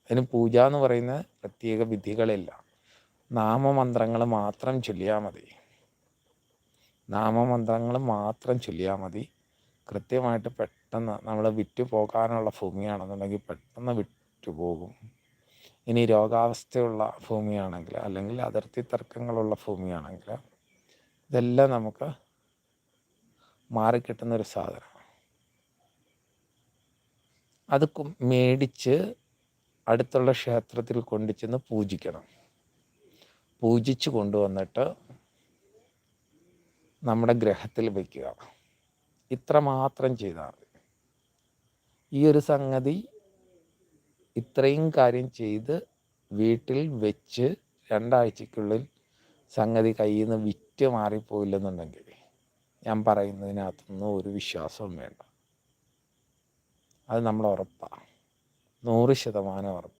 അതിന് പൂജ എന്ന് പറയുന്ന പ്രത്യേക വിധികളില്ല. നാമമന്ത്രങ്ങൾ മാത്രം ചൊല്ലിയാൽ മതി. നാമമന്ത്രങ്ങൾ മാത്രം ചൊല്ലിയാൽ മതി. കൃത്യമായിട്ട് പെട്ടെന്ന് നമ്മൾ വിറ്റു പോകാനുള്ള ഭൂമിയാണെന്നുണ്ടെങ്കിൽ പെട്ടെന്ന് വിറ്റു പോകും. ഇനി രോഗാവസ്ഥയുള്ള ഭൂമിയാണെങ്കിൽ, അല്ലെങ്കിൽ അതിർത്തി തർക്കങ്ങളുള്ള ഭൂമിയാണെങ്കിൽ, ഇതെല്ലാം നമുക്ക് മാറിക്കിട്ടുന്നൊരു സാധനം. അത് മേടിച്ച് അടുത്തുള്ള ക്ഷേത്രത്തിൽ കൊണ്ടുചെന്ന് പൂജിക്കണം. പൂജിച്ച് കൊണ്ടുവന്നിട്ട് നമ്മുടെ ഗ്രഹത്തിൽ വയ്ക്കുക. ഇത്ര മാത്രം ചെയ്താൽ മതി. ഈ ഒരു സംഗതി ഇത്രയും കാര്യം ചെയ്ത് വീട്ടിൽ വെച്ച് 2 ആഴ്ചയ്ക്കുള്ളിൽ സംഗതി കയ്യിൽ നിന്ന് വിറ്റ് മാറിപ്പോയില്ലെന്നുണ്ടെങ്കിൽ ഞാൻ പറയുന്നതിനകത്തൊന്നും ഒരു വിശ്വാസവും വേണ്ട. അത് നമ്മൾ ഉറപ്പാണ്, 100% ഉറപ്പ്.